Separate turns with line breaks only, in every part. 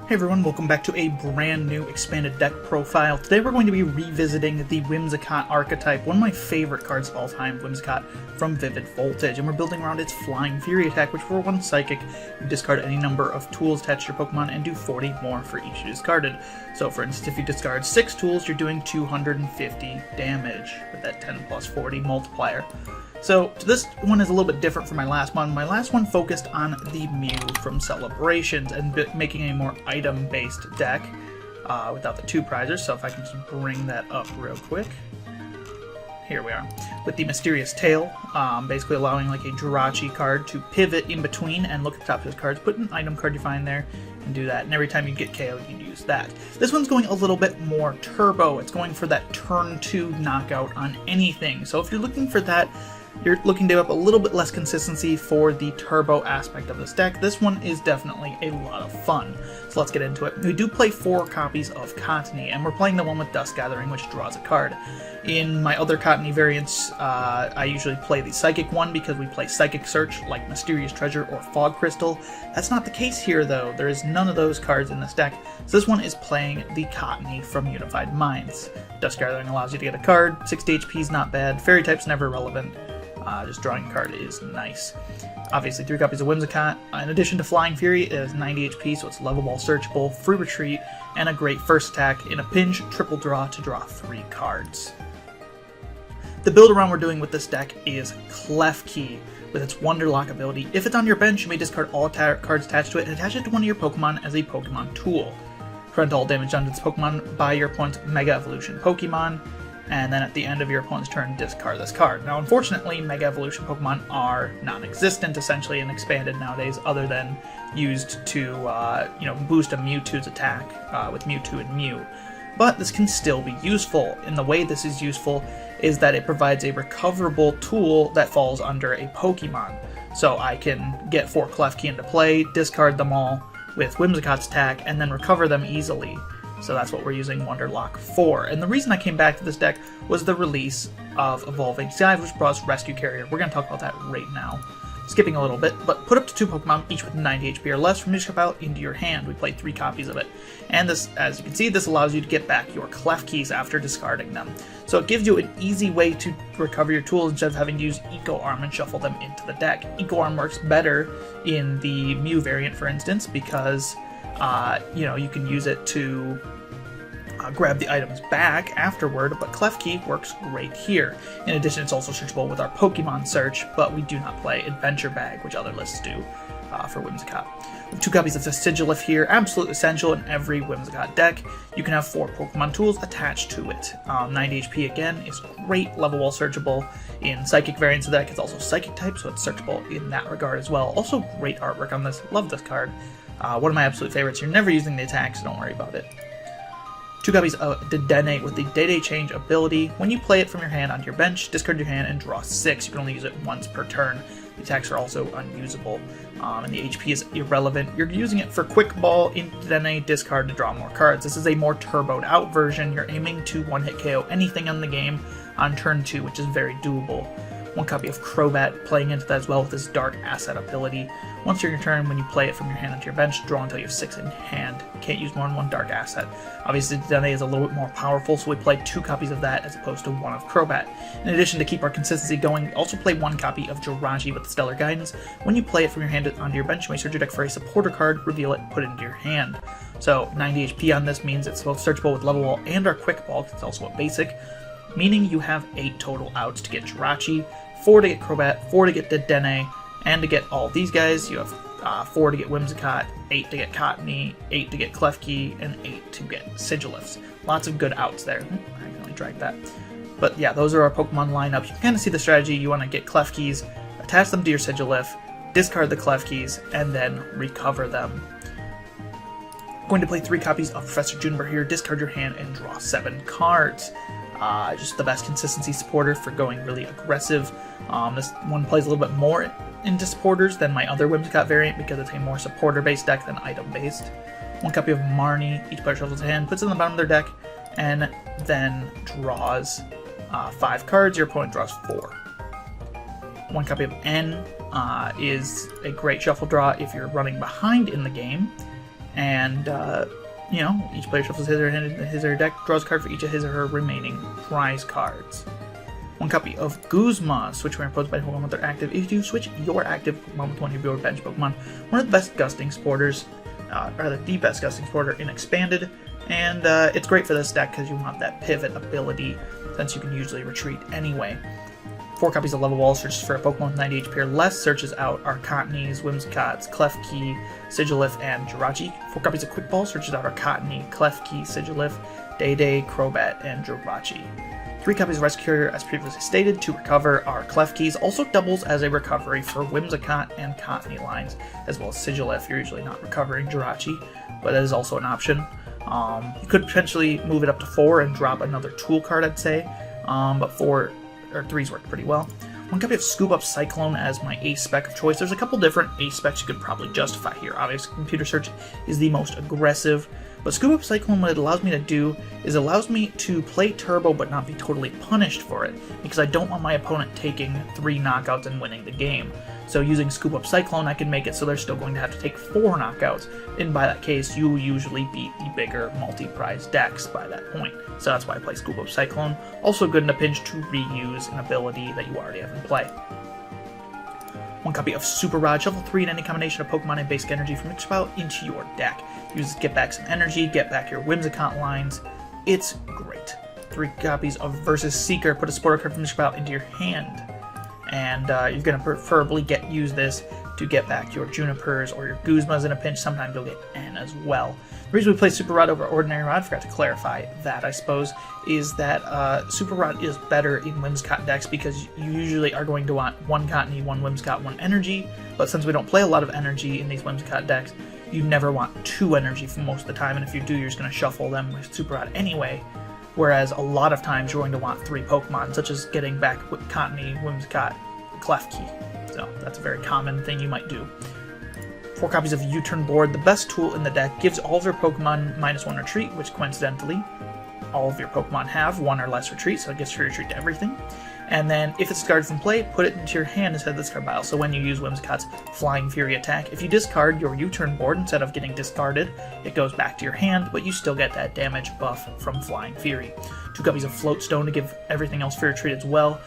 Hey everyone, welcome back to a brand new expanded deck profile. Today we're going to be revisiting the Whimsicott archetype, one of my favorite cards of all time, Whimsicott from Vivid Voltage, and we're building around its Flying Fury attack, which for one Psychic, you discard any number of tools attached to your Pokemon and do 40 more for each discarded. So for instance, if you discard 6 tools, you're doing 250 damage with that 10 plus 40 multiplier. So this one is a little bit different from my last one. My last one focused on the Mew from Celebrations and making a more item-based deck without the 2 prizers. So if I can just bring that up real quick. Here we are. With the Mysterious Tail, basically allowing like a Jirachi card to pivot in between and look at the top of his cards, put an item card you find there, and do that. And every time you get KO, you can use that. This one's going a little bit more turbo. It's going for that turn 2 knockout on anything. So if you're looking for that, you're looking to have a little bit less consistency for the turbo aspect of this deck, this one is definitely a lot of fun. So let's get into it. We do play 4 copies of Cottonee, and we're playing the one with Dust Gathering, which draws a card. In my other Cottonee variants, I usually play the Psychic one because we play Psychic Search, like Mysterious Treasure or Fog Crystal. That's not the case here, though. There is none of those cards in this deck, so this one is playing the Cottonee from Unified Minds. Dust Gathering allows you to get a card, 60 HP is not bad, Fairy type's never relevant. Just drawing a card is nice. Obviously, 3 copies of Whimsicott. In addition to Flying Fury, it has 90 HP, so it's Level Ball searchable, free retreat, and a great first attack. In a pinch, triple draw to draw 3 cards. The build around we're doing with this deck is Klefki with its Wonderlock ability. If it's on your bench, you may discard all cards attached to it and attach it to one of your Pokemon as a Pokemon tool. Prevent all damage done to this Pokemon by your opponent's Mega Evolution Pokemon. And then at the end of your opponent's turn, discard this card. Now, unfortunately, Mega Evolution Pokemon are non-existent, essentially, and expanded nowadays, other than used to, boost a Mewtwo's attack with Mewtwo and Mew. But this can still be useful, and the way this is useful is that it provides a recoverable tool that falls under a Pokemon. So I can get 4 Klefki into play, discard them all with Whimsicott's attack, and then recover them easily. So that's what we're using Wonderlock for. And the reason I came back to this deck was the release of Evolving Skies, which brought us Rescue Carrier. We're going to talk about that right now. Skipping a little bit, but put up to 2 Pokemon, each with 90 HP or less, from your ship out into your hand. We played 3 copies of it. And this, as you can see, this allows you to get back your Klefkis after discarding them. So it gives you an easy way to recover your tools instead of having to use Eco Arm and shuffle them into the deck. Eco Arm works better in the Mew variant, for instance, because you can use it to grab the items back afterward, but Klefki works great here. In addition, it's also searchable with our Pokemon search, but we do not play Adventure Bag, which other lists do for Whimsicott. With 2 copies of the Sigilyph here, absolutely essential in every Whimsicott deck. You can have 4 Pokemon tools attached to it. 90 HP again is great, level well searchable. In Psychic variants of the deck, it's also Psychic type, so it's searchable in that regard as well. Also great artwork on this, love this card. One of my absolute favorites. You're never using the attack, so don't worry about it. 2 copies of Dedenne with the DAA change ability. When you play it from your hand onto your bench, discard your hand and draw 6. You can only use it once per turn. The attacks are also unusable, and the HP is irrelevant. You're using it for Quick Ball in Dedenne, discard to draw more cards. This is a more turboed out version. You're aiming to one-hit KO anything in the game on turn 2, which is very doable. 1 copy of Crobat playing into that as well with this Dark Asset ability. Once you're in your turn, when you play it from your hand onto your bench, draw until you have 6 in hand. You can't use more than 1 Dark Asset. Obviously, Dedenne is a little bit more powerful, so we play 2 copies of that as opposed to 1 of Crobat. In addition, to keep our consistency going, we also play 1 copy of Jirachi with Stellar Guidance. When you play it from your hand onto your bench, you may search your deck for a supporter card, reveal it, put it into your hand. So 90 HP on this means it's both searchable with Level Ball and our Quick Ball, because it's also a basic, meaning you have 8 total outs to get Jirachi, 4 to get Crobat, 4 to get Dedenne, and to get all these guys, you have 4 to get Whimsicott, 8 to get Cottonee, 8 to get Klefki, and 8 to get Sigilyphs. Lots of good outs there. I accidentally dragged that. But yeah, those are our Pokemon lineup. You can kind of see the strategy. You want to get Klefkis, attach them to your Sigilyph, discard the Klefkis, and then recover them. Going to play 3 copies of Professor Juniper here, discard your hand, and draw 7 cards. Just the best consistency supporter for going really aggressive. This one plays a little bit more into supporters than my other Whimsicott variant because it's a more supporter-based deck than item-based. 1 copy of Marnie, each player shuffles a hand, puts it in the bottom of their deck, and then draws 5 cards. Your opponent draws 4. 1 copy of N is a great shuffle draw if you're running behind in the game. And, you know, each player shuffles his or her deck, draws a card for each of his or her remaining prize cards. 1 copy of Guzma, switch when imposed by Pokemon with their active. If you switch your active Pokemon with one of your bench Pokemon, one of the best gusting supporters, rather the best gusting supporter in Expanded, and it's great for this deck because you want that pivot ability since you can usually retreat anyway. 4 copies of Level Ball searches for a Pokemon with 90 HP or less, searches out our Cottonees, Whimsicotts, Klefki, Sigilyph, and Jirachi. 4 copies of Quick Ball searches out our Cottonee, Klefki, Sigilyph, Dedenne, Crobat, and Jirachi. 3 copies of Rescue Carrier, as previously stated, to recover our Klefkis. Also doubles as a recovery for Whimsicott and Cottonee lines, as well as Sigilyph. You're usually not recovering Jirachi, but that is also an option. You could potentially move it up to 4 and drop another tool card, I'd say, but 3's work pretty well. 1 copy of Scoop Up Cyclone as my ace spec of choice. There's a couple different ace specs you could probably justify here. Obviously, Computer Search is the most aggressive, but Scoop Up Cyclone, what it allows me to do is it allows me to play Turbo but not be totally punished for it, because I don't want my opponent taking 3 knockouts and winning the game. So using Scoop Up Cyclone, I can make it so they're still going to have to take 4 knockouts, and by that case, you usually beat the bigger multi-prize decks by that point. So that's why I play Scoop Up Cyclone. Also good in a pinch to reuse an ability that you already have in play. 1 copy of Super Rod, shuffle 3 in any combination of Pokemon and basic energy from each pile into your deck. Use this to get back some energy, get back your Whimsicott lines. It's great. 3 copies of Versus Seeker, put a supporter card from each pile into your hand. And you're going to preferably use this to get back your Junipers or your Guzmas in a pinch. Sometimes you'll get N as well. The reason we play Super Rod over Ordinary Rod, forgot to clarify that, I suppose, is that Super Rod is better in Whimsicott decks because you usually are going to want 1 Cottonee, 1 Whimsicott, 1 energy, but since we don't play a lot of energy in these Whimsicott decks, you never want 2 energy for most of the time, and if you do, you're just going to shuffle them with Super Rod anyway, whereas a lot of times you're going to want 3 Pokemon, such as getting back Cottonee, Whimsicott, Klefki. So that's a very common thing you might do. 4 copies of U-Turn Board, the best tool in the deck, gives all of your Pokemon -1 retreat, which coincidentally, all of your Pokemon have 1 or less retreat, so it gives free retreat to everything. And then, if it's discarded from play, put it into your hand instead of the discard pile. So when you use Whimsicott's Flying Fury attack, if you discard your U-Turn Board instead of getting discarded, it goes back to your hand, but you still get that damage buff from Flying Fury. 2 copies of Float Stone to give everything else free retreat as well.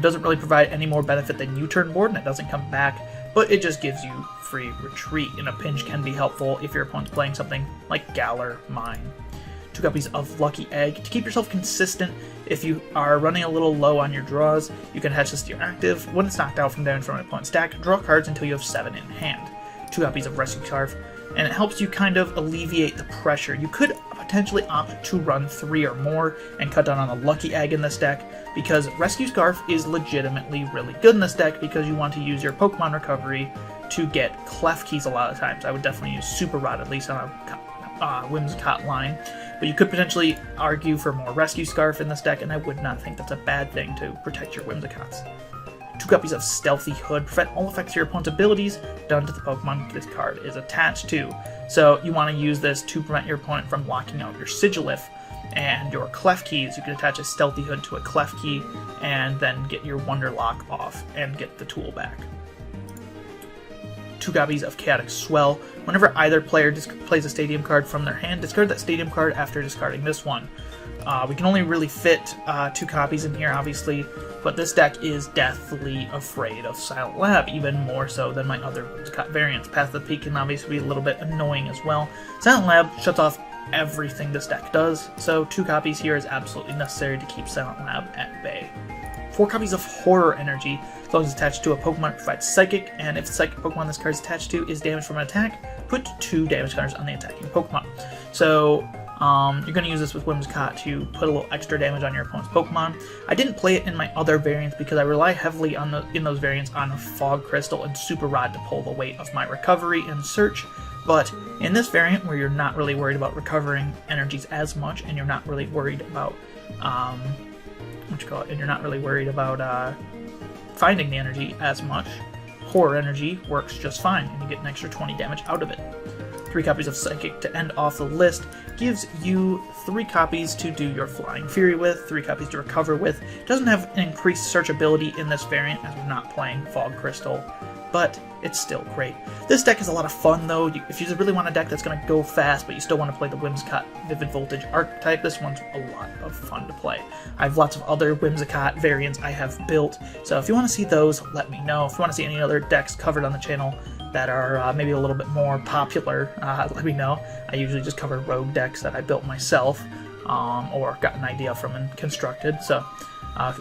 Doesn't really provide any more benefit than U-Turn Board, and it doesn't come back, but it just gives you free retreat in a pinch. Can be helpful if your opponent's playing something like Galar Mine. 2 copies of Lucky Egg. To keep yourself consistent, if you are running a little low on your draws, you can attach this to your active. When it's knocked out from damage from an opponent's deck, draw cards until you have 7 in hand. 2 copies of Rescue Scarf, and it helps you kind of alleviate the pressure. You could potentially opt to run 3 or more and cut down on the Lucky Egg in this deck, because Rescue Scarf is legitimately really good in this deck because you want to use your Pokemon recovery to get Klefkis a lot of times. I would definitely use Super Rod, at least on a Whimsicott line, but you could potentially argue for more Rescue Scarf in this deck, and I would not think that's a bad thing to protect your Whimsicotts. 2 copies of Stealthy Hood, prevent all effects of your opponent's abilities done to the Pokemon this card is attached to. So you want to use this to prevent your opponent from locking out your Sigilyph and your Klefkis. You can attach a Stealthy Hood to a Klefki and then get your Wonderlock off and get the tool back. 2 copies of Chaotic Swell. Whenever either player plays a stadium card from their hand, discard that stadium card after discarding this one. We can only really fit 2 copies in here, obviously, but this deck is deathly afraid of Silent Lab, even more so than my other variants. Path of the Peak can obviously be a little bit annoying as well. Silent Lab shuts off everything this deck does, so 2 copies here is absolutely necessary to keep Silent Lab at bay. 4 copies of Horror Energy, as long as it's attached to a Pokemon, it provides Psychic, and if the Psychic Pokemon this card is attached to is damaged from an attack, put 2 damage counters on the attacking Pokemon. So, you're going to use this with Whimsicott to put a little extra damage on your opponent's Pokemon. I didn't play it in my other variants because I rely heavily in those variants on Fog Crystal and Super Rod to pull the weight of my recovery and search, but in this variant where you're not really worried about recovering energies as much, and you're not really worried about, finding the energy as much, Horror Energy works just fine, and you get an extra 20 damage out of it. 3 copies of Psychic to end off the list gives you 3 copies to do your Flying Fury with, 3 copies to recover with. It doesn't have an increased search ability in this variant as we're not playing Fog Crystal but it's still great. This deck is a lot of fun though. If you really want a deck that's going to go fast, but you still want to play the Whimsicott Vivid Voltage archetype, this one's a lot of fun to play. I have lots of other Whimsicott variants I have built, so if you want to see those, let me know. If you want to see any other decks covered on the channel that are maybe a little bit more popular, let me know. I usually just cover rogue decks that I built myself, or got an idea from and constructed, so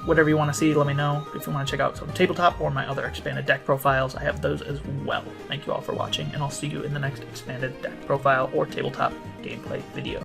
whatever you want to see, let me know. If you want to check out some tabletop or my other expanded deck profiles, I have those as well. Thank you all for watching, and I'll see you in the next expanded deck profile or tabletop gameplay video.